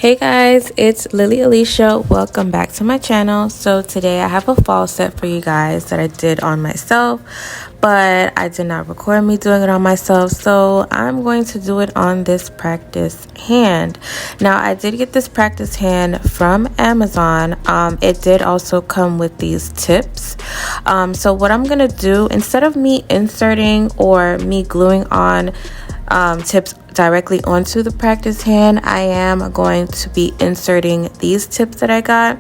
Hey guys, it's lilyalecia. Welcome back to my channel. So today I have a fall set for you guys that I did on myself, but I did not record me doing it on myself, so I'm going to do it on this practice hand. Now I did get this practice hand from Amazon. It did also come with these tips. So what I'm gonna do, instead of me inserting or me gluing on tips directly onto the practice hand, I am going to be inserting these tips that I got,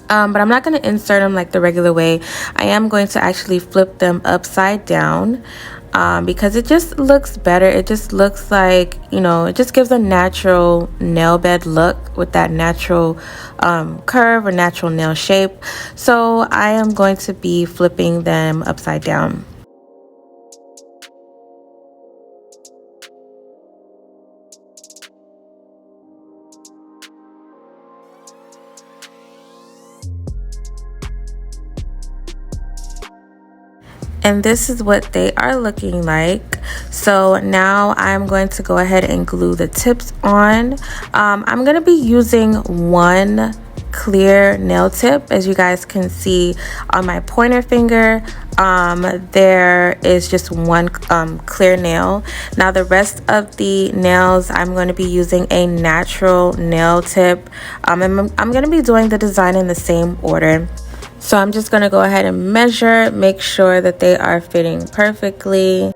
but I'm not going to insert them like the regular way. I am going to actually flip them upside down because it just looks better. It just looks like, you know, it just gives a natural nail bed look with that natural curve or natural nail shape. So I am going to be flipping them upside down. And this is what they are looking like. So now I'm going to go ahead and glue the tips on. I'm going to be using one clear nail tip. As you guys can see on my pointer finger, there is just one clear nail. Now the rest of the nails, I'm going to be using a natural nail tip. I'm going to be doing the design in the same order. So I'm just going to go ahead and measure, make sure that they are fitting perfectly.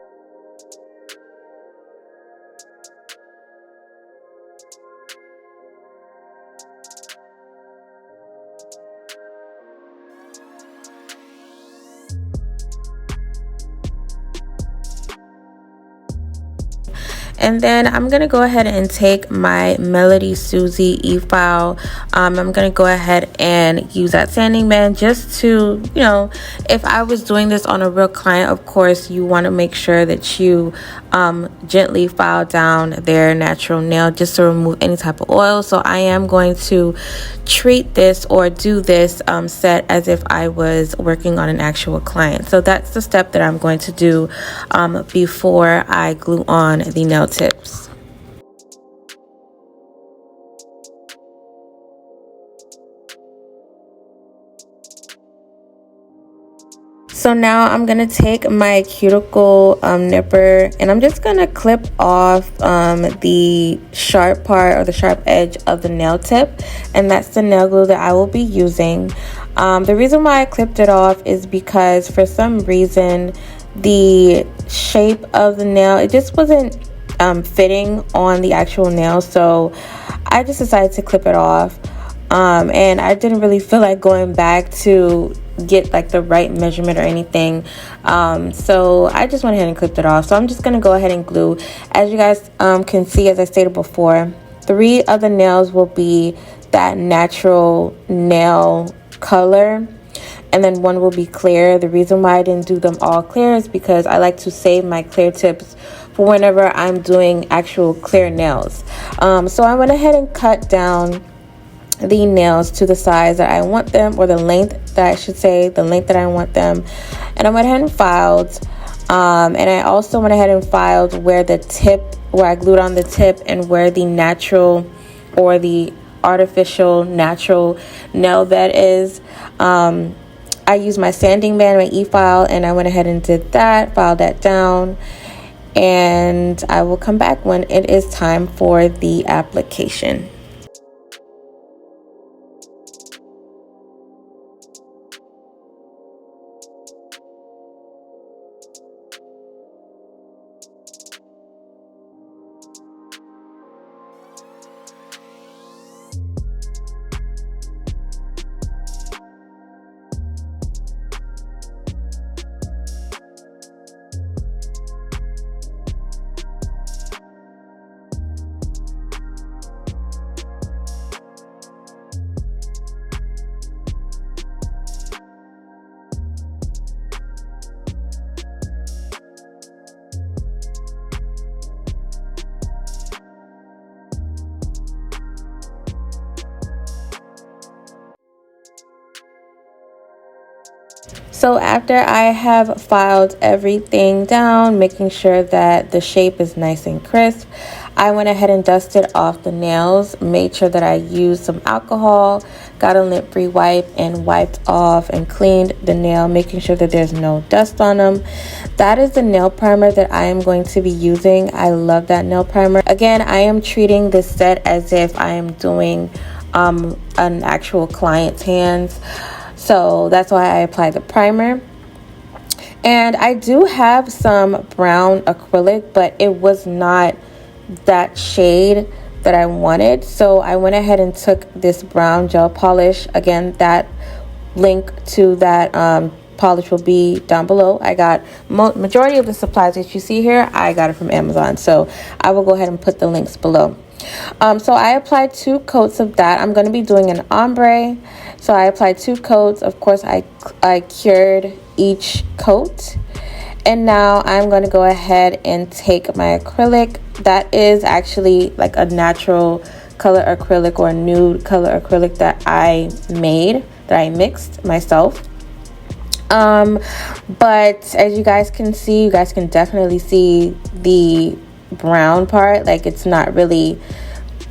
And then I'm going to go ahead and take my Melody Susie e-file. I'm going to go ahead and use that sanding band just to, you know, if I was doing this on a real client, of course, you want to make sure that you gently file down their natural nail just to remove any type of oil. So I am going to treat this or do this set as if I was working on an actual client. So that's the step that I'm going to do before I glue on the nail tips. So now I'm going to take my cuticle nipper and I'm just going to clip off the sharp part or the sharp edge of the nail tip, and that's the nail glue that I will be using. The reason why I clipped it off is because for some reason the shape of the nail, it just wasn't fitting on the actual nail, so I just decided to clip it off. And I didn't really feel like going back to get like the right measurement or anything, so I just went ahead and clipped it off. So I'm just gonna go ahead and glue. As you guys can see, as I stated before, 3 of the nails will be that natural nail color, and then 1 will be clear. The reason why I didn't do them all clear is because I like to save my clear tips for whenever I'm doing actual clear nails. So I went ahead and cut down the nails to the size that I want them, or the length that I should say, the length that I want them. And I went ahead and filed. And I also went ahead and filed where the tip, where I glued on the tip, and where the natural or the artificial natural nail bed is. I used my sanding band, my e-file, and I went ahead and did that, filed that down. And I will come back when it is time for the application. So after I have filed everything down, making sure that the shape is nice and crisp, I went ahead and dusted off the nails, made sure that I used some alcohol, got a lint-free wipe and wiped off and cleaned the nail, making sure that there's no dust on them. That is the nail primer that I am going to be using. I love that nail primer. Again, I am treating this set as if I am doing an actual client's hands. So that's why I applied the primer. And I do have some brown acrylic, but it was not that shade that I wanted. So I went ahead and took this brown gel polish. Again, that link to that polish will be down below. I got majority of the supplies that you see here, I got it from Amazon. So I will go ahead and put the links below. So I applied 2 coats of that. I'm going to be doing an ombre. So I applied 2 coats. Of course, I cured each coat. And now I'm going to go ahead and take my acrylic. That is actually like a natural color acrylic or a nude color acrylic that I made, that I mixed myself. But as you guys can see, you guys can definitely see the brown part. Like, it's not really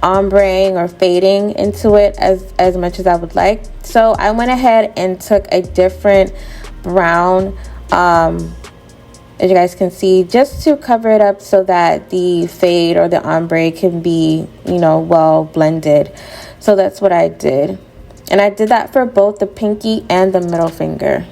ombreing or fading into it as much as I would like. So I went ahead and took a different brown, as you guys can see, just to cover it up so that the fade or the ombre can be, you know, well blended. So that's what I did. And I did that for both the pinky and the middle finger.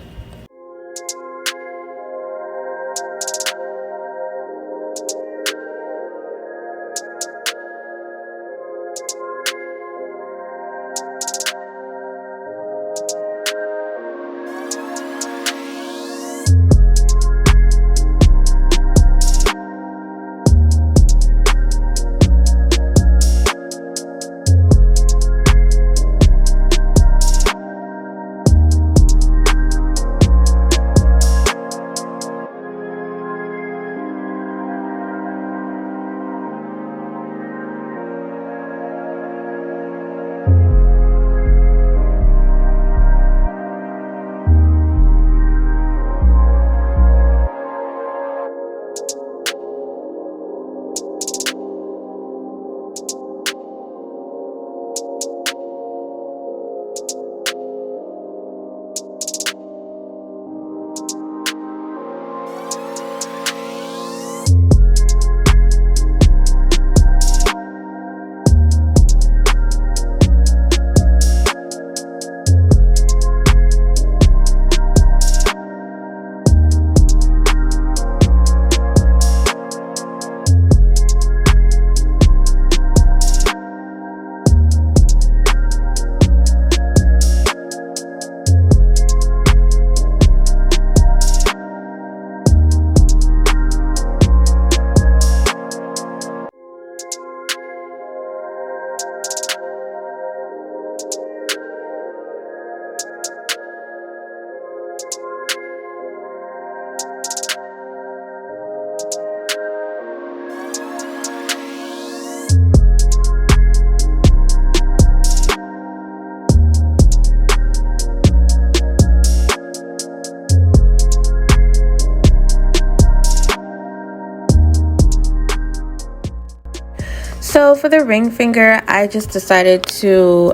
So for the ring finger, I just decided to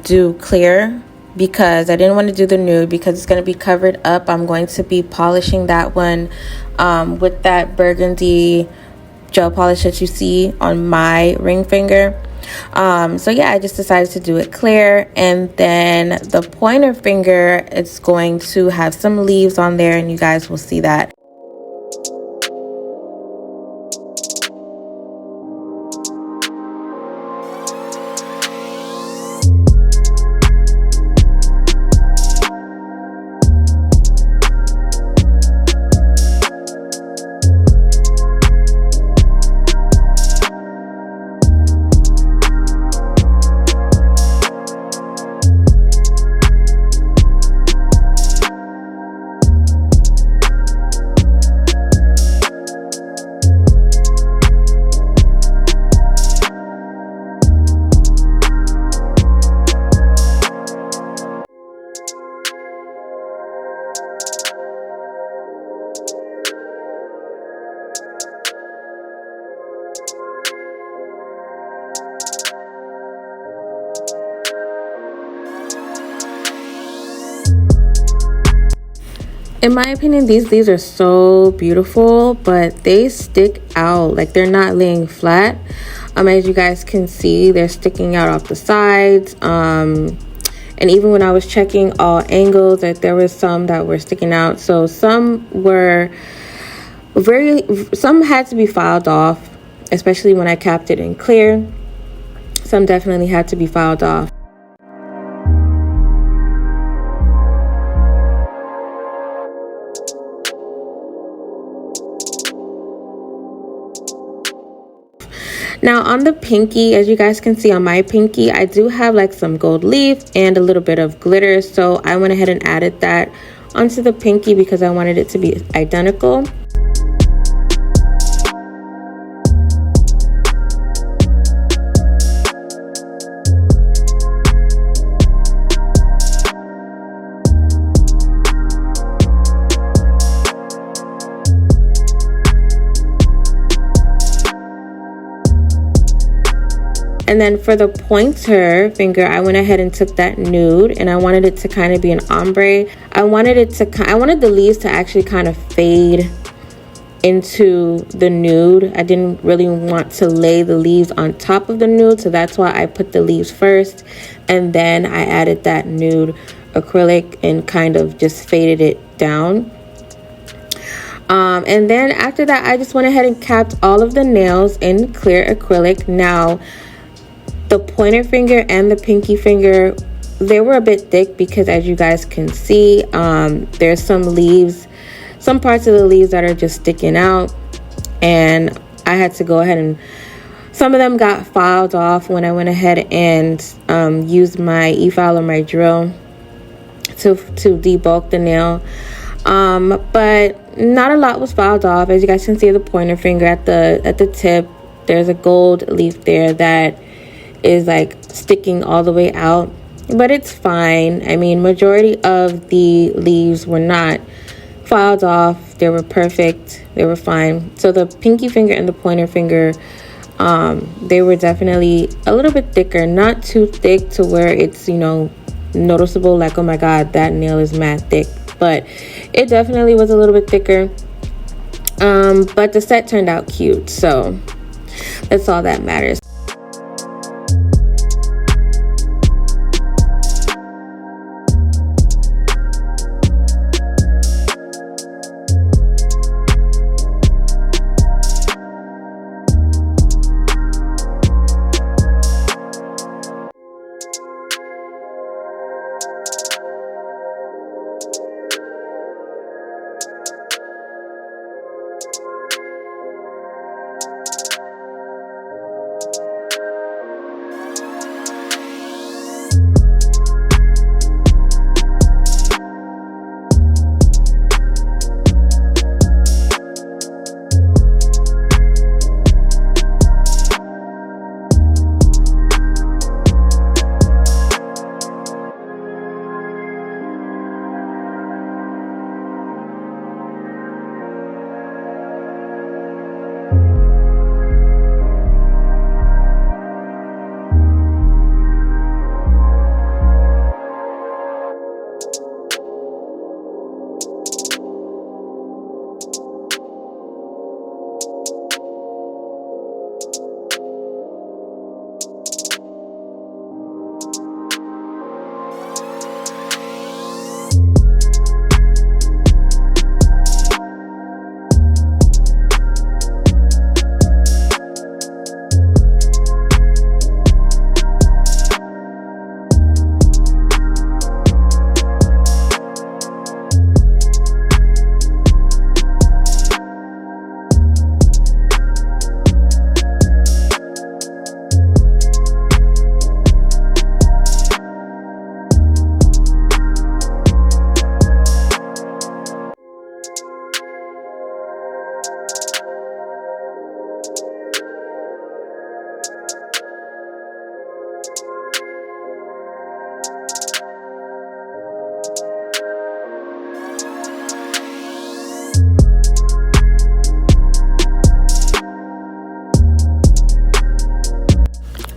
do clear because I didn't want to do the nude because it's going to be covered up. I'm going to be polishing that one with that burgundy gel polish that you see on my ring finger. So yeah, I just decided to do it clear. And then the pointer finger, it's going to have some leaves on there and you guys will see that. In my opinion, these leaves are so beautiful, but they stick out. Like, they're not laying flat. As you guys can see, they're sticking out off the sides. And even when I was checking all angles, that there was some that were sticking out. So some had to be filed off, especially when I capped it in clear. Some definitely had to be filed off. Now on the pinky, as you guys can see on my pinky, I do have like some gold leaf and a little bit of glitter. So I went ahead and added that onto the pinky because I wanted it to be identical. And then for the pointer finger, I went ahead and took that nude, and I wanted it to kind of be an ombre. I wanted the leaves to actually kind of fade into the nude. I didn't really want to lay the leaves on top of the nude, so that's why I put the leaves first, and then I added that nude acrylic and kind of just faded it down. And then after that, I just went ahead and capped all of the nails in clear acrylic. Now, the pointer finger and the pinky finger, they were a bit thick because, as you guys can see, there's some parts of the leaves that are just sticking out, and I had to go ahead and some of them got filed off when I went ahead and used my e-file or my drill to debulk the nail. But not a lot was filed off. As you guys can see, the pointer finger at the tip, there's a gold leaf there that is like sticking all the way out, but it's fine. I mean, majority of the leaves were not filed off. They were perfect. They were fine. So the pinky finger and the pointer finger, they were definitely a little bit thicker, not too thick to where it's, you know, noticeable like, oh my god, that nail is mad thick, but it definitely was a little bit thicker. But the set turned out cute, so that's all that matters.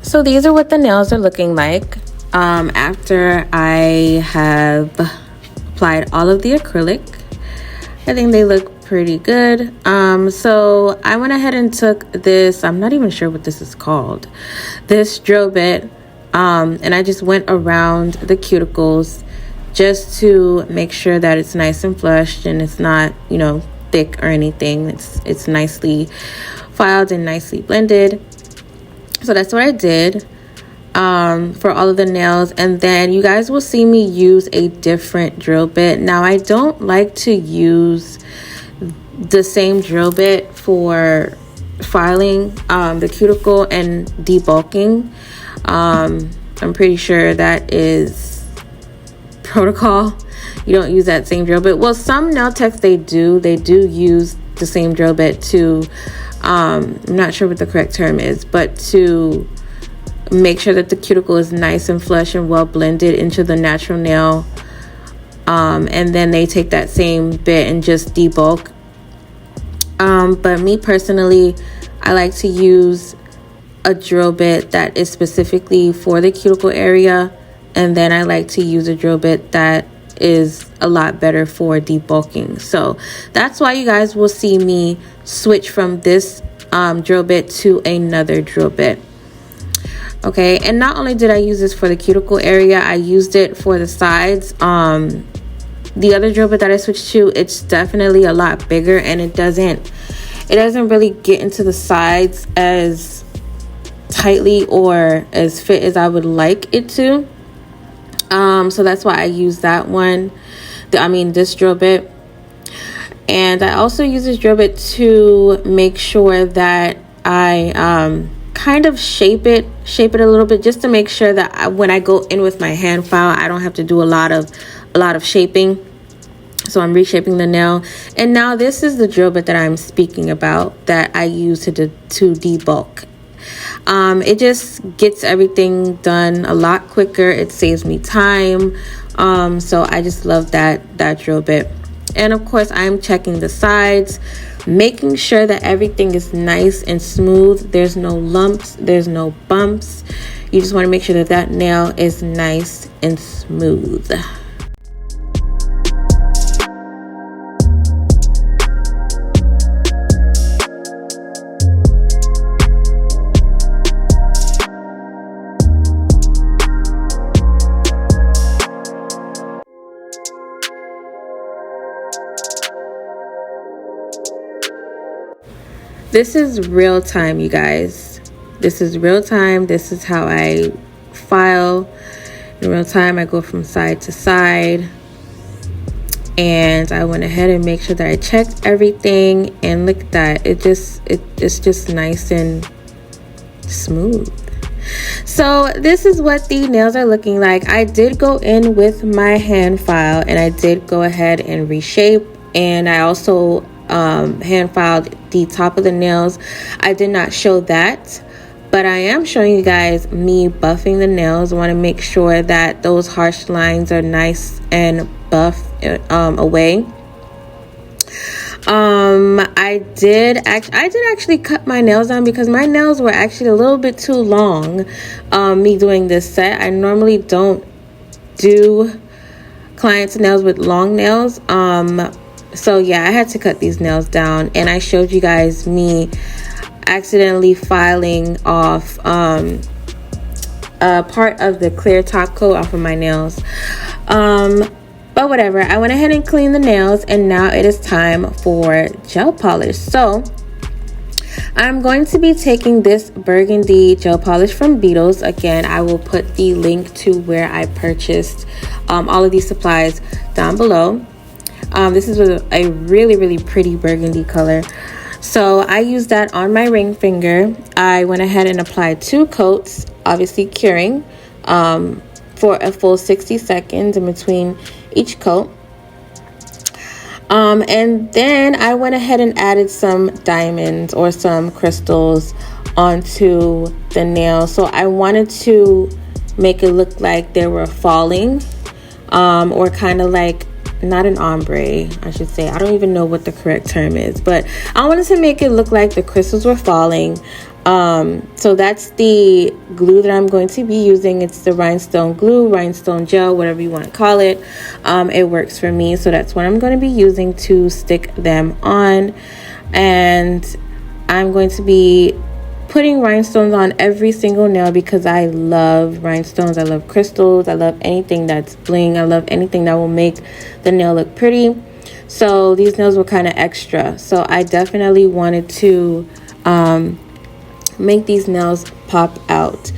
So these are what the nails are looking like after I have applied all of the acrylic. I think they look pretty good. So I went ahead and took this, I'm not even sure what this is called, this drill bit, and I just went around the cuticles just to make sure that it's nice and flushed and it's not, you know, thick or anything. It's nicely filed and nicely blended. So that's what I did for all of the nails. And then you guys will see me use a different drill bit. Now I don't like to use the same drill bit for filing the cuticle and debulking. I'm pretty sure that is protocol. You don't use that same drill bit. Well, some nail techs, they do use the same drill bit to I'm not sure what the correct term is, but to make sure that the cuticle is nice and flush and well blended into the natural nail. And then they take that same bit and just debulk. But me personally, I like to use a drill bit that is specifically for the cuticle area, and then I like to use a drill bit that is a lot better for debulking. So that's why you guys will see me switch from this drill bit to another drill bit. Okay, and not only did I use this for the cuticle area, I used it for the sides. The other drill bit that I switched to, it's definitely a lot bigger, and it doesn't really get into the sides as tightly or as fit as I would like it to. So that's why I use that one. This drill bit. And I also use this drill bit to make sure that I kind of shape it a little bit, just to make sure that when I go in with my hand file, I don't have to do a lot of shaping. So I'm reshaping the nail. And now this is the drill bit that I'm speaking about that I use to debulk. It just gets everything done a lot quicker. It saves me time. So I just love that drill bit. And of course, I'm checking the sides, making sure that everything is nice and smooth. There's no lumps, there's no bumps. You just want to make sure that nail is nice and smooth. This is real time, you guys. This is real time. This is how I file in real time. I go from side to side, and I went ahead and make sure that I checked everything, and look at that. It's just nice and smooth. So this is what the nails are looking like. I did go in with my hand file, and I did go ahead and reshape, and I also hand filed the top of the nails. I did not show that, but I am showing you guys me buffing the nails. I want to make sure that those harsh lines are nice and buff away. I did actually cut my nails down because my nails were actually a little bit too long. Me doing this set, I normally don't do clients' nails with long nails. So yeah, I had to cut these nails down, and I showed you guys me accidentally filing off a part of the clear top coat off of my nails. But whatever, I went ahead and cleaned the nails, and now it is time for gel polish. So I'm going to be taking this burgundy gel polish from Beetles. Again, I will put the link to where I purchased all of these supplies down below. This is a really pretty burgundy color. So I used that on my ring finger. I went ahead and applied 2 coats, obviously curing, for a full 60 seconds in between each coat. And then I went ahead and added some diamonds or some crystals onto the nail. So I wanted to make it look like they were falling, or kind of like, not an ombre, I should say. I don't even know what the correct term is, but I wanted to make it look like the crystals were falling. So that's the glue that I'm going to be using. It's the rhinestone glue, rhinestone gel, whatever you want to call it. It works for me, so that's what I'm going to be using to stick them on. And I'm going to be putting rhinestones on every single nail because I love rhinestones. I love crystals. I love anything that's bling. I love anything that will make the nail look pretty. So these nails were kind of extra, so I definitely wanted to make these nails pop out.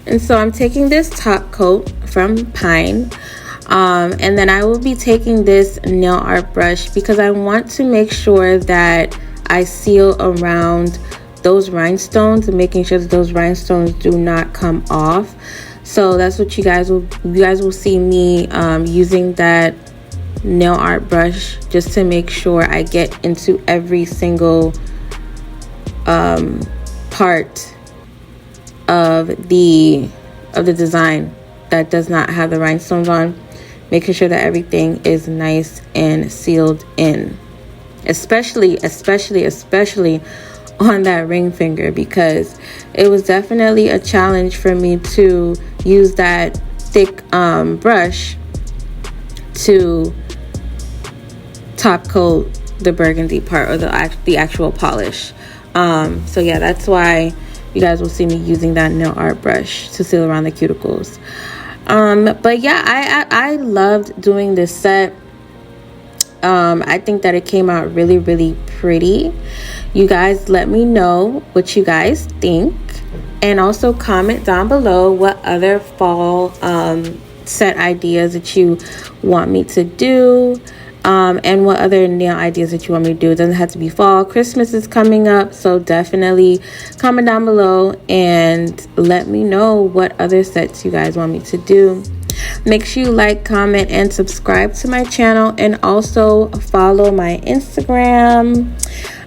And so I'm taking this top coat from Pine, and then I will be taking this nail art brush because I want to make sure that I seal around those rhinestones and making sure that those rhinestones do not come off. So that's what you guys will see me using that nail art brush just to make sure I get into every single part of the design that does not have the rhinestones on, making sure that everything is nice and sealed in, especially on that ring finger, because it was definitely a challenge for me to use that thick brush to top coat the burgundy part, or the actual polish. So yeah, that's why you guys will see me using that nail art brush to seal around the cuticles. But yeah, I loved doing this set. I think that it came out really, really pretty. You guys let me know what you guys think, and also comment down below what other fall set ideas that you want me to do, and what other nail ideas that you want me to do. It doesn't have to be fall. Christmas is coming up, so definitely comment down below and let me know what other sets you guys want me to do. Make sure you like, comment, and subscribe to my channel, and also follow my Instagram.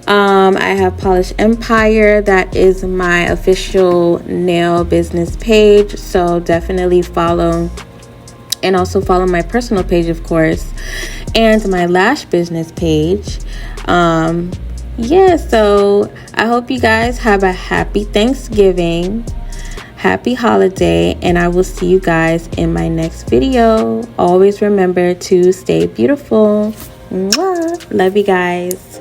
I have PolishedEmpire. That is my official nail business page, so definitely follow. And also follow my personal page, of course, and my lash business page. Yeah, so I hope you guys have a happy Thanksgiving, happy holiday, and I will see you guys in my next video. Always remember to stay beautiful. Mwah. Love you guys.